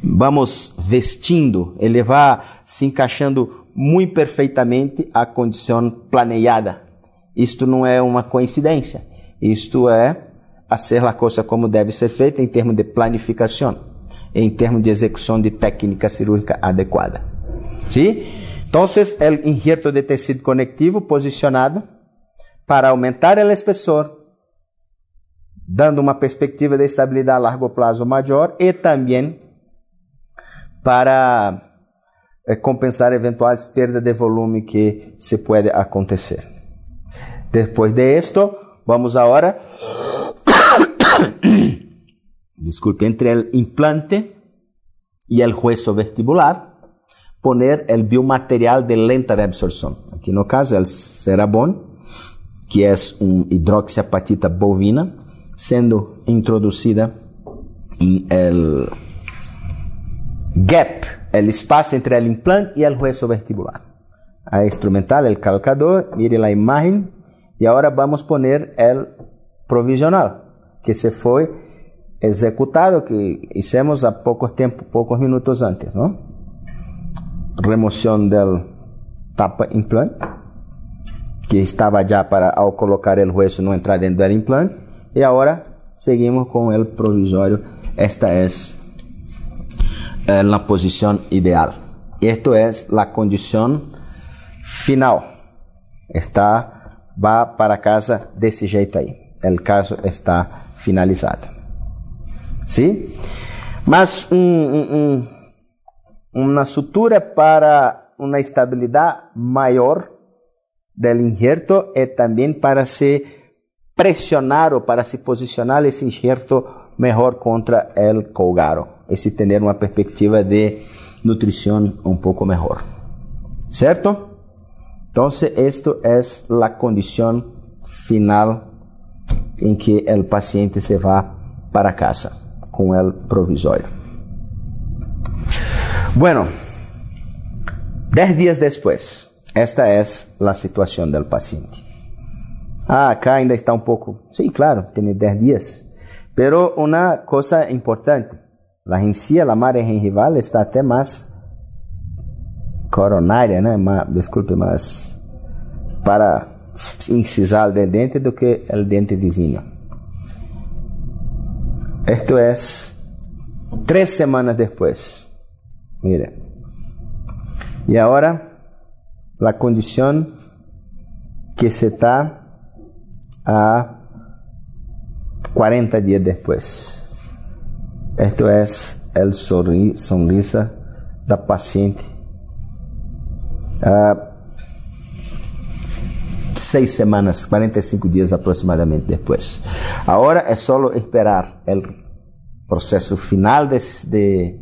Vamos vestindo, ele vai se encaixando muito perfeitamente à condição planejada. Isto não é uma coincidência, isto é fazer a coisa como deve ser feita em termos de planificação, em termos de execução de técnica cirúrgica adequada. ¿Sí? Então, o injerto de tecido conectivo posicionado para aumentar o espessor dando uma perspectiva de estabilidade a largo prazo maior e também para compensar eventuais perdas de volume que se pode acontecer. Depois de esto, vamos agora, disculpe, entre el implante y el hueso vestibular, poner el biomaterial de lenta reabsorción. Aquí no caso el Cerabon, que es un hidroxiapatita bovina, sendo introducida en el gap, el espacio entre el implante y el hueso vestibular. A instrumental, el calcador, mire la imagen, y ahora vamos a poner el provisional, que se fue ejecutado, que hicimos a pocos minutos antes, ¿no? Remoción del tapa implante, que estaba ya para, al colocar el hueso, no entrar dentro del implante, y ahora seguimos con el provisorio. Esta es la posición ideal. Esto es la condición final. Va para casa desse jeito aí. El caso está finalizado. ¿Sí? Mas una sutura para una estabilidad mayor del injerto y también para se presionar o para se posicionar ese injerto mejor contra el colgaro. Y tener una perspectiva de nutrición un poco mejor. ¿Cierto? Entonces, esto es la condición final en que el paciente se va para casa con el provisorio. Bueno, 10 días después, esta es la situación del paciente. Acá ainda está un poco, sí, claro, tiene 10 días, pero una cosa importante, la encía, la marea gengival está até más coronária, né? Desculpe, mas para incisar del dente do que el dente vizinho. Esto es 3 semanas después. Mire. Y ahora la condición que se está a 40 días después. Esto es el sonrisa da paciente 6 semanas, 45 días aproximadamente después. Ahora es solo esperar el proceso final de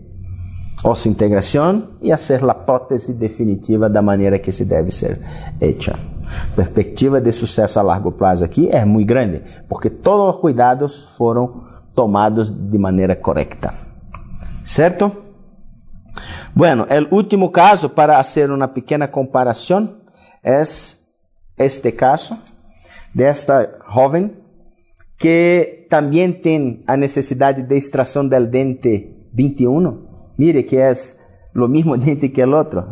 osintegración y hacer la prótesis definitiva da manera que se debe ser hecha. Perspectiva de suceso a largo plazo aquí es muy grande, porque todos los cuidados fueron tomados de manera correcta. ¿Cierto? Bueno, el último caso para hacer una pequeña comparación es este caso de esta joven que también tiene la necesidad de extracción del diente 21. Mire que es lo mismo diente que el otro,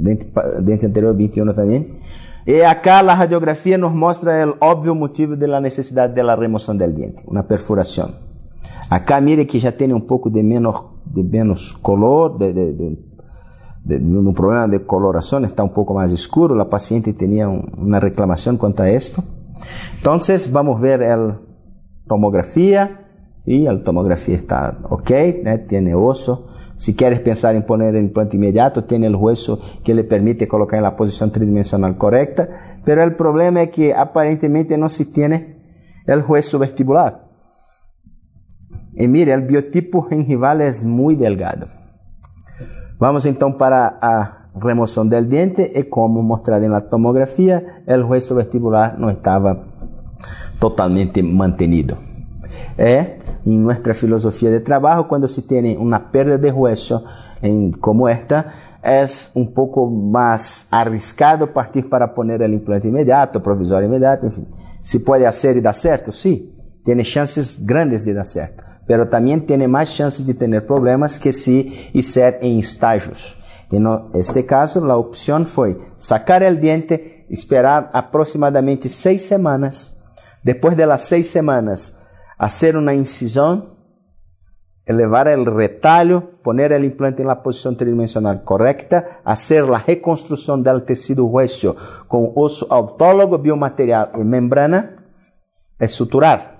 diente anterior 21 también. Y acá la radiografía nos muestra el obvio motivo de la necesidad de la remoción del diente, una perforación. Acá mire que ya tiene un poco de menos color, un problema de coloración, está un poco más oscuro, la paciente tenía una reclamación cuanto a esto. Entonces vamos a ver la tomografía, ¿sí? La tomografía está ok, ¿eh? Tiene oso. Si quieres pensar en poner el implante inmediato, tiene el hueso que le permite colocar en la posición tridimensional correcta, pero el problema es que aparentemente no se tiene el hueso vestibular. Y mire, el biotipo gengival es muy delgado. Vamos entonces para la remoción del diente y como mostrado en la tomografía, el hueso vestibular no estaba totalmente mantenido. En nuestra filosofía de trabajo, cuando se tiene una pérdida de hueso como esta, es un poco más arriesgado partir para poner el implante inmediato, provisorio inmediato, en fin. ¿Se puede hacer y dar cierto? Sí, tiene chances grandes de dar cierto, pero también tiene más chances de tener problemas que si hacer en estágios. En este caso, la opción fue sacar el diente, esperar aproximadamente 6 semanas, después de las 6 semanas, hacer una incisión, elevar el retallo, poner el implante en la posición tridimensional correcta, hacer la reconstrucción del tejido hueso con oso autólogo, biomaterial y membrana, es suturar.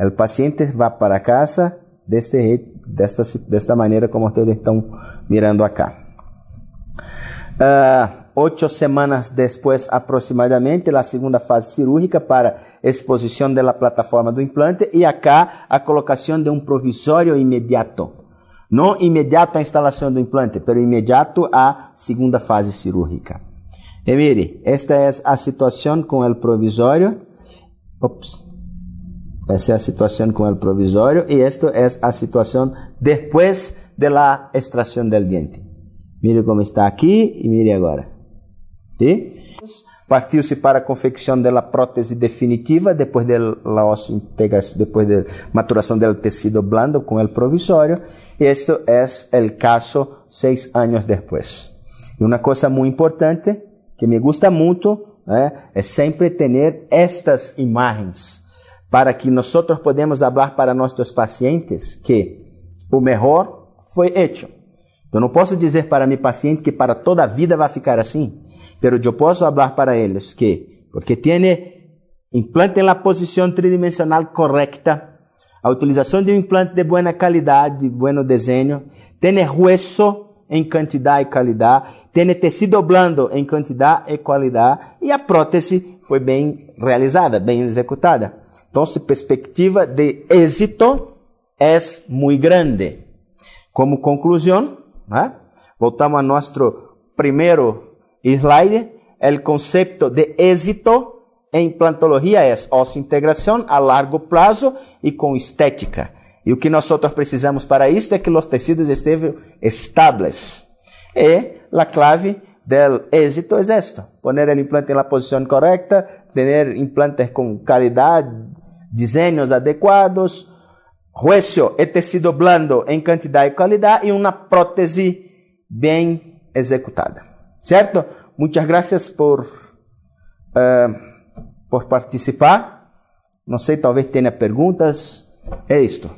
O paciente vai para casa desta maneira como vocês estão mirando acá. 8 semanas depois, aproximadamente, a segunda fase cirúrgica para exposição da plataforma do implante e acá a colocação de um provisório imediato. Não imediato à instalação do implante, mas imediato à segunda fase cirúrgica. E mire, esta é a situação com o provisório. Essa é a situação com o provisório e esta é a situação depois da extração do diente. Mire como está aqui e mire agora. ¿Sí? Partiu-se para a confecção da prótese definitiva depois da osso-integração, depois da maturação do tecido blando com o provisório. E este é o caso 6 anos depois. E uma coisa muito importante que me gusta muito é sempre ter estas imagens para que nós podemos falar para nossos pacientes que o melhor foi hecho. Eu não posso dizer para meu paciente que para toda a vida vai ficar assim, mas eu posso falar para eles que, porque tem implante em la posição tridimensional correta, a utilização de um implante de boa qualidade, de bom desenho, tem hueso em quantidade e qualidade, tem tecido blando em quantidade e qualidade, e a prótese foi bem realizada, bem executada. Então, a perspectiva de êxito é muito grande. Como conclusão, voltamos a nosso primeiro slide. O conceito de êxito em implantologia é osso-integração a largo prazo e com estética. E o que nós precisamos para isso é que os tecidos estejam estáveis. E a clave do êxito é esta: poner o implante na posição correta, ter implantes com qualidade, desenhos adequados, hueso e tecido blando em quantidade e qualidade e uma prótese bem executada. Certo? Muitas graças por participar. Não sei, talvez tenha perguntas. É isto.